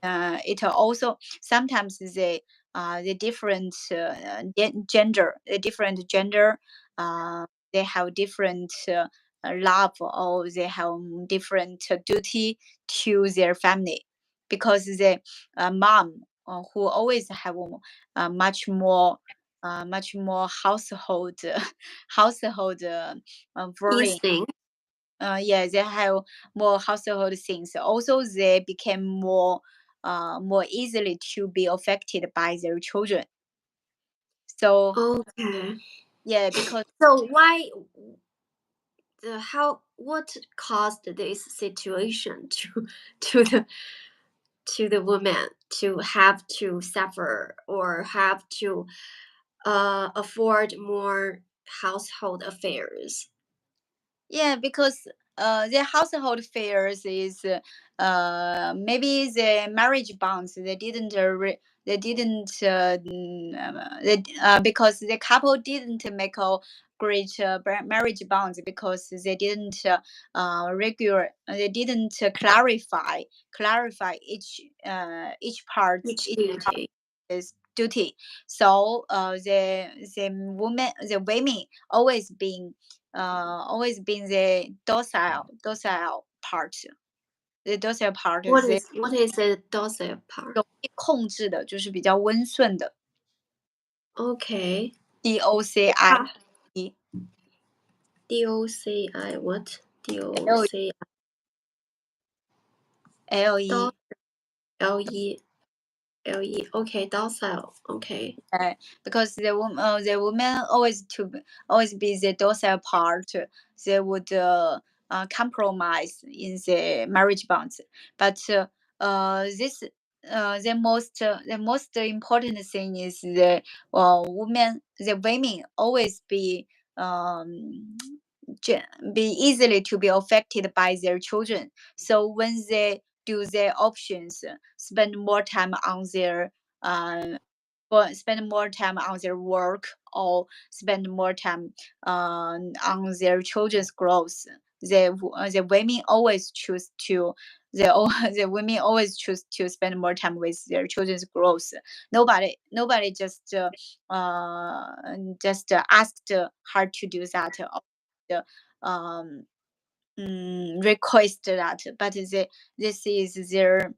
It also sometimes the different gender, the different gender, they have different love, or they have different duty to their family, because the mom who always have much more household household worrying. Instinct. Yeah, they have more household things. Also, they became more easily to be affected by their children. So Okay. yeah, because So why the how what caused this situation to the woman to have to suffer or have to afford more household affairs? yeah, because the household affairs is maybe the marriage bonds, they didn't because the couple didn't make a great marriage bonds, because they didn't they didn't clarify Each each duty. is duty. So the women always been the docile part. The docile part, they What is the docile part? 容易控制的，就是比较温顺的。Okay. DOCI Ah, DOCI what? L DOCI L E LE LE. Okay, docile. Okay. because the woman always be the docile part. They would compromise in the marriage bonds. But this the most important thing is the women always um, be easily to be affected by their children. So when they do their options, spend more time on their uh, spend more time on their work, or spend more time on their children's growth. The women always choose to the women always choose to spend more time with their children's growth. Nobody just asked her to do that, or um, request that, but this is their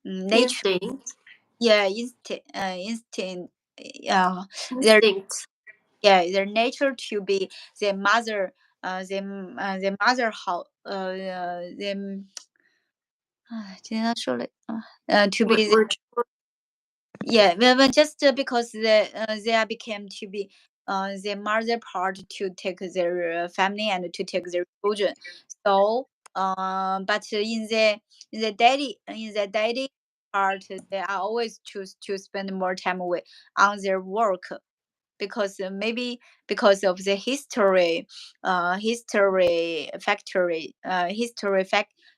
nature. Instinct. Yeah, instinct. Their Instinct. yeah, their nature to be the mother, the mother how the 今天他说了to be the, Which yeah, well, just because they are became to be the mother part to take their family and to take their children. So but in the daddy part, they are always choose to spend more time with on their work, because maybe because of the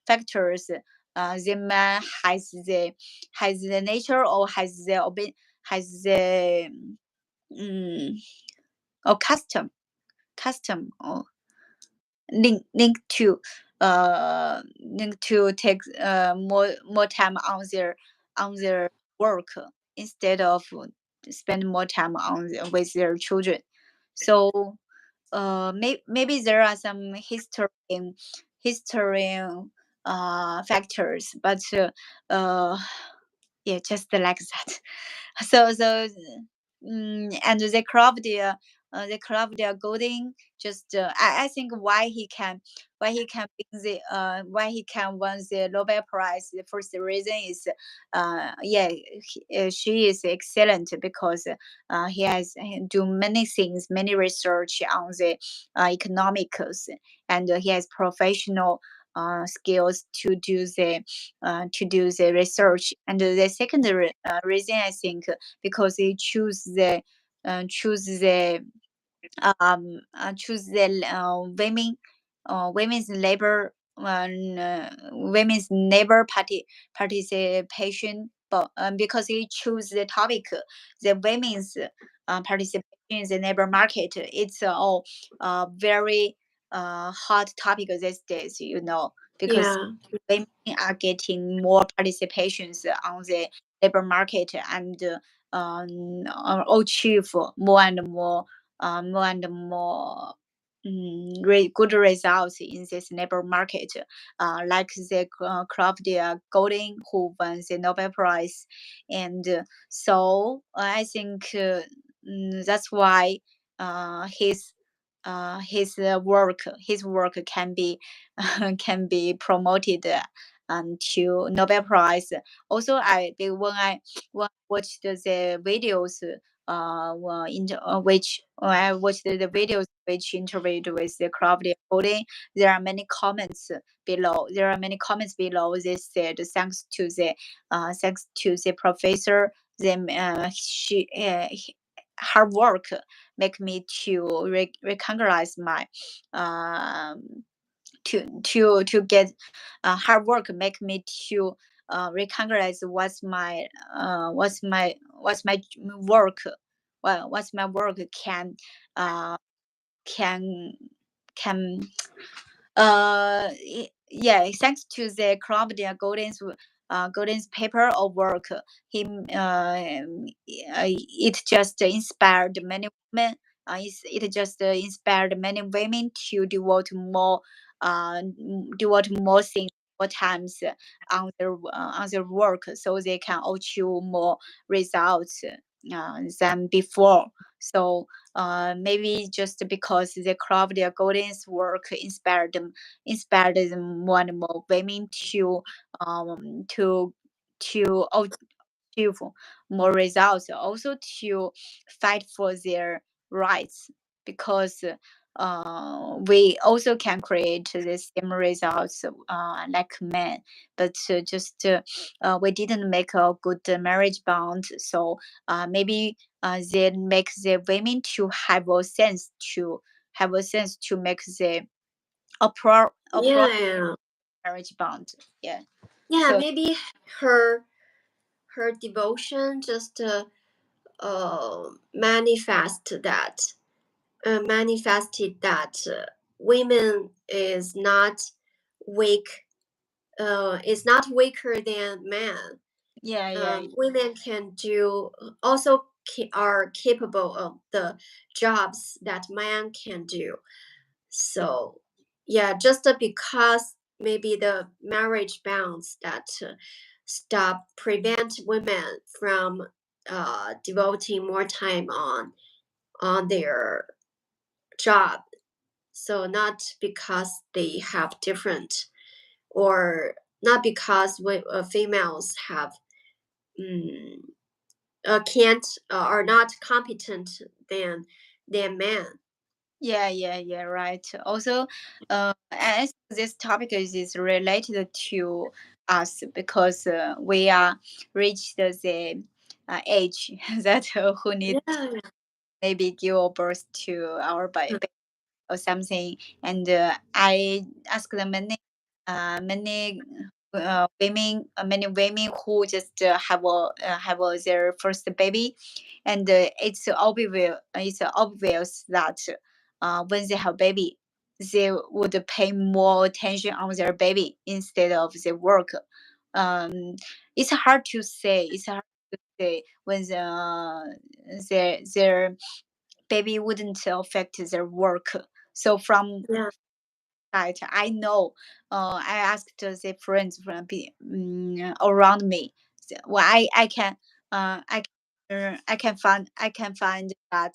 factors. The man has the nature, or has the um, or custom, or link to take more time on their work, instead of spend more time with their children. So maybe there are some history factors, but yeah, just like that. So and the Claudia Golding, just I think why he can win the Nobel Prize. The first reason is yeah, she is excellent, because he has do many things, many research on the economics, and he has professional skills to do the research. And the second reason, I think, because he choose the choose the women's labor, women's labor participation, but because he choose the topic, the women's participation in the labor market. It's all very hot topic these days, because yeah. women are getting more participations on the labor market, and achieve more and more more and more good results in this labor market, like the Claudia Golding who won the Nobel Prize, and so I think that's why his his work can be can be promoted to Nobel Prize. Also, when I watched the videos which I watched the videos which interviewed with the Claudia Golding, there are many comments below. There are many comments below. They said thanks to the professor, then her work make me to recognize my to get hard work make me to recognize what's my work, well what's my work uh can can yeah, thanks to the Claudia Golden's paper or work, him it just inspired many women. It just inspired many women to devote more things, more times on their work, so they can achieve more results than before. So maybe just because the Claudia Golden's work inspired them more and more women um to to achieve more results, also to fight for their rights, because we also can create the same results like men, but we didn't make a good marriage bond. So maybe they make the women to have a sense to make the appropriate Yeah, marriage bond. Yeah. yeah. So Maybe her her devotion just manifest that manifested that women weak is not weaker than man. yeah, yeah, Women can do also are capable of the jobs that man can do. So yeah, just because maybe the marriage bounds that stop prevent women from devoting more time on their job. So not because they have different, or not because females have um, can't are not competent than men. yeah, yeah, yeah, right. Also, as this topic is related to us because we are reached the age that who need Yeah, maybe give birth to our baby or something. And I asked many many women who just have their first baby, and it's obvious that when they have baby, they would pay more attention on their baby instead of their work. Um, it's hard to say. It's hard to say when their baby wouldn't affect their work. So from yeah, that I know, I asked the friends around me. Well, I can I can find that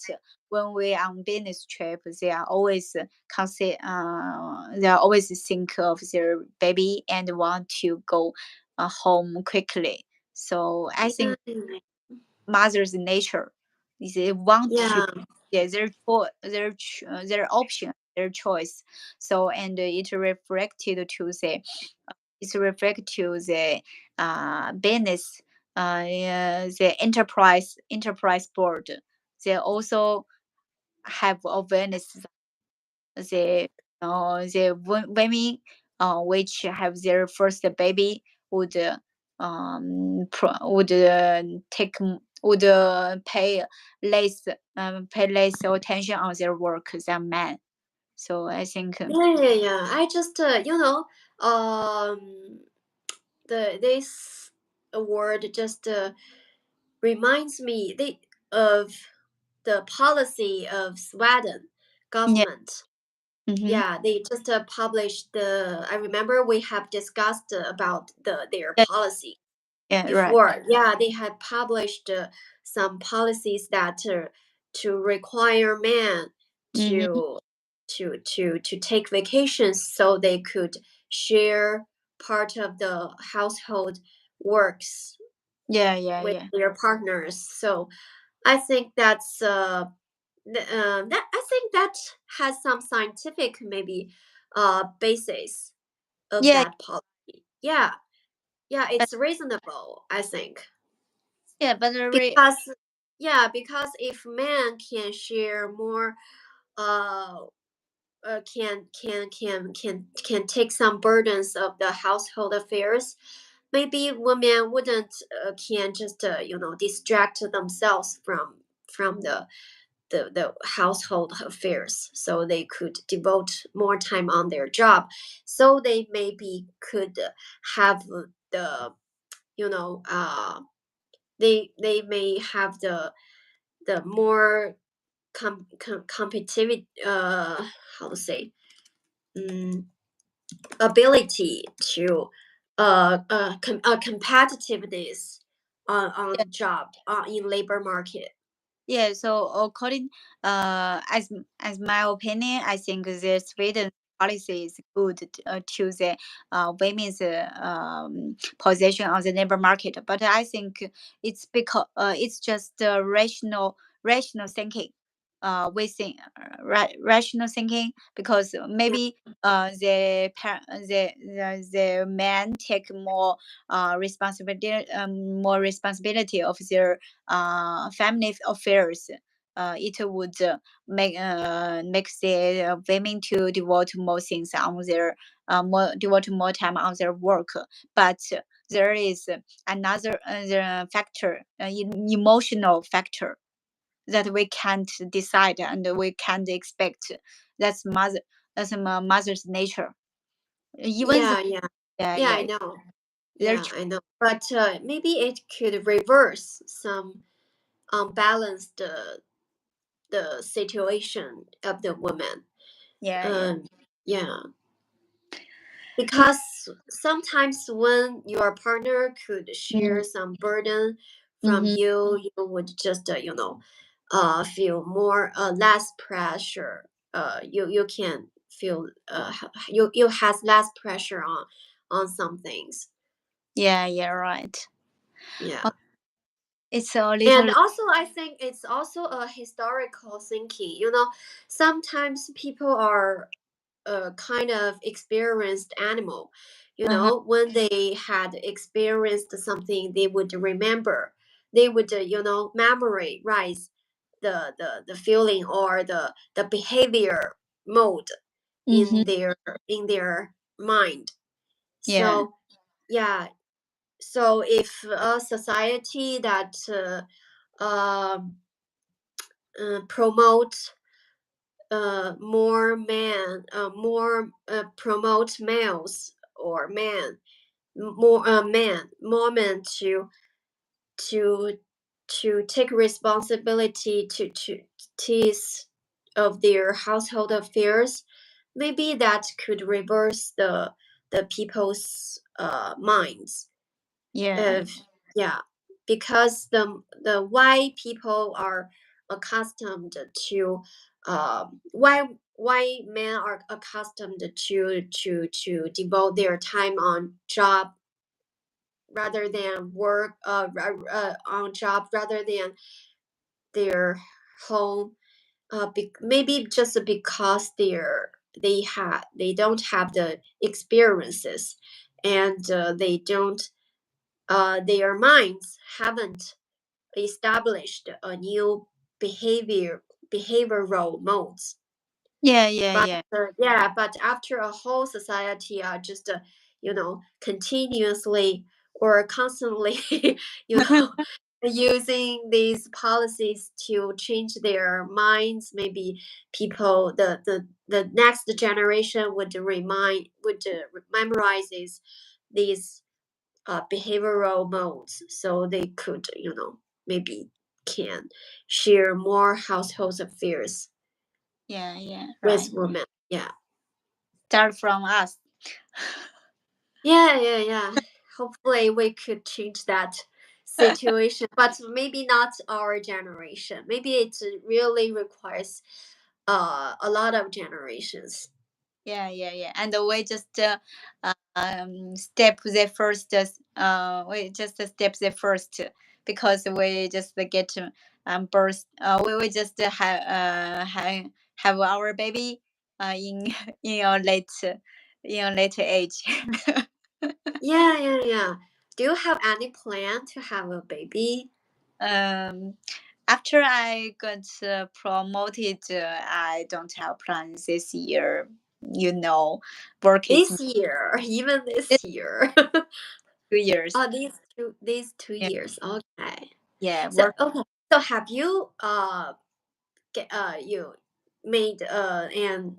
when we on business trip, they are always they are always think of their baby and want to go home quickly. So I think yeah, mother's nature. They want to, yeah, yeah, their option, their choice. So and it reflected to the it's reflected to the business, the enterprise board. They also have awareness, the women which have their first baby would would take would pay less attention on their work than men. So I think yeah, yeah, yeah. I just um this word just reminds me of the policy of Sweden Yeah. government. Mm-hmm. Yeah, they just published the. I remember we have discussed about their Yeah, policy yeah, right. before. Yeah, they had published some policies that to require men Mm-hmm. to to take vacations so they could share part of the household works Yeah, yeah, with yeah. their partners. So I think that's that I think that has some scientific maybe basis of Yeah, that policy. Yeah, yeah, but it's reasonable, I think. yeah, but the Because yeah, because if men can share more uh can take some burdens of the household affairs, maybe women wouldn't can just distract themselves from the household affairs, so they could devote more time on their job, so they maybe could have the you know they may have the more competitive how to say um, ability to competitiveness yeah, on job in labor market. yeah. So according, as my opinion, I think the Sweden policy is good to the women's position on the labor market. But I think it's because it's just rational thinking. We think rational thinking because maybe the men take more responsibility of their family affairs. It would make the women to devote more things on their more devote more time on their work. But there is another factor, emotional factor that we can't decide and we can't expect. That's mother. That's my mother's nature. Even though, Yeah, yeah, yeah, yeah, I yeah, know. they're Yeah, I know. But maybe it could reverse some unbalanced the situation of the woman. yeah, yeah. Um, yeah, Yeah. because sometimes when your partner could Mm-hmm. share some burden from Mm-hmm. you, you would just feel more less pressure. You can feel you has less pressure on some things. Yeah, yeah, right. Yeah. Uh, It's a And little. also, I think it's also a historical thinking. Sometimes people are a kind of experienced animal. Uh-huh. When they had experienced something, they would remember. They would, memorize the feeling or the behavior mode Mm-hmm. in their mind. Yeah. So yeah, so if a society that um promote more promote males or more men to to take responsibility to tease of their household affairs. Maybe that could reverse the people's minds Yeah. of yeah, because the why people are accustomed to why men are accustomed to devote their time on job rather than work on job rather than their home, maybe just because they don't have the experiences, and they don't their minds haven't established a new behavior behavioral modes. Yeah. Yeah. But Yeah. yeah, but after a whole society are just continuously or constantly you know using these policies to change their minds, maybe people the next generation would memorize these behavioral modes, so they could maybe can share more household affairs Yeah, with right. women. Yeah. Start from us. Yeah. Hopefully we could change that situation, but maybe not our generation. Maybe it really requires a lot of generations. Yeah. And we just step the first. We just step the first because we just get birth. We just have our baby in in a late age. Yeah. Do you have any plan to have a baby um, After I got promoted, I don't have plans this year. You know, work is this year, even this this year? 2 years. Oh, these two Yeah, years. Okay. yeah, So work. okay. So have you you made an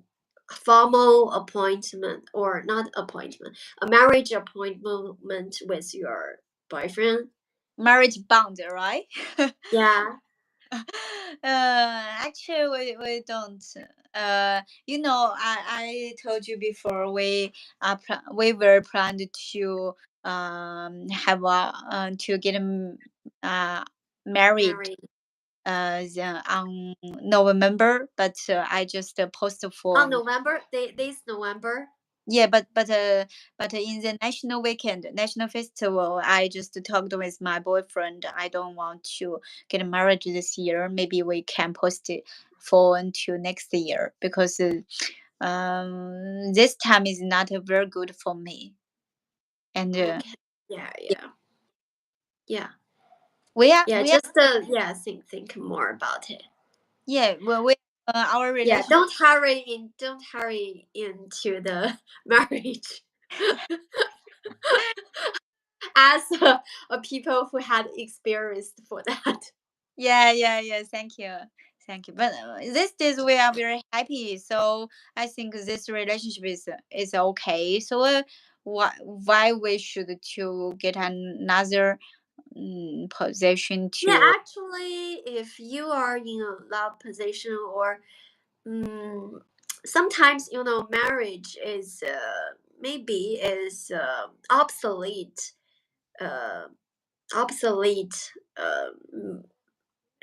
formal appointment, or not appointment, a marriage appointment with your boyfriend? Marriage bond, right? Yeah. Actually, we don't. I told you before we were planned to have to get uh married Married on November, but I just on postponed. November. This November. Yeah, but in the national weekend, national festival, I just talked with my boyfriend. I don't want to get married this year. Maybe we can post it for until next year because this time is not very good for me. And Okay. yeah, Yeah. we are Just yeah. Think more about it. yeah. Well, we our Yeah. relation. Don't hurry into the marriage. As a people who had experienced for that. Yeah. Thank you. But these days we are very happy, so I think this relationship is okay. So why we should to get another position Yeah, to actually, if you are in a love position, or um, sometimes marriage is maybe is obsolete, uh, obsolete.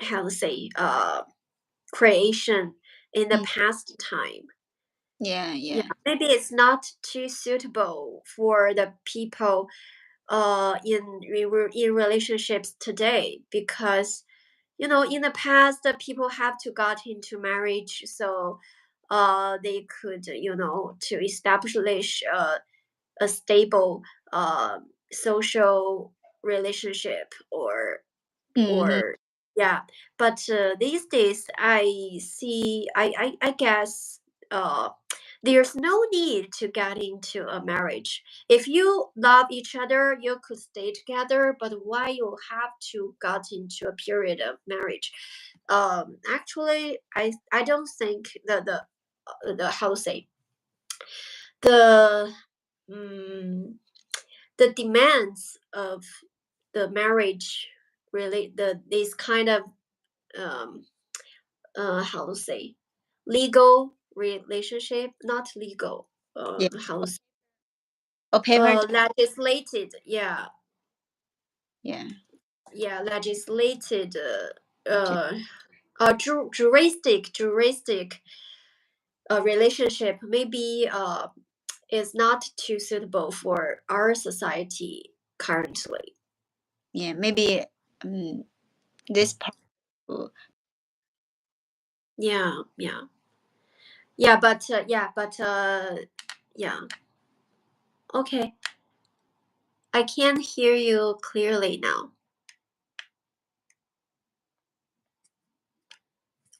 How to say creation in the mm, past time. Yeah, yeah maybe it's not too suitable for the people in relationships today, because in the past the people have to got into marriage, so they could to establish a stable social relationship, hmm or yeah. But these days I guess uh there's no need to get into a marriage. If you love each other, you could stay together, but why you have to got into a period of marriage? Actually, I don't think the how to say the um, the demands of the marriage, really, this kind of um how to say legal relationship, not legal, yeah. how to say, Or paper. legislated, yeah. Yeah. Legislated, Ju- juristic relationship, maybe is not too suitable for our society currently. Yeah. Maybe this part. Yeah, yeah. Okay, I can hear you clearly now.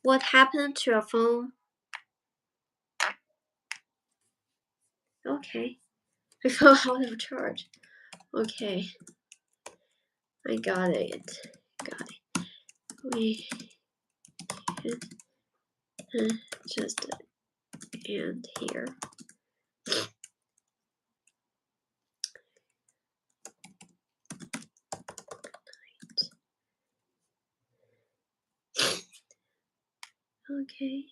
What happened to your phone? Okay. I fell out of charge. Okay. I got it. Got it. We can just end here. Okay.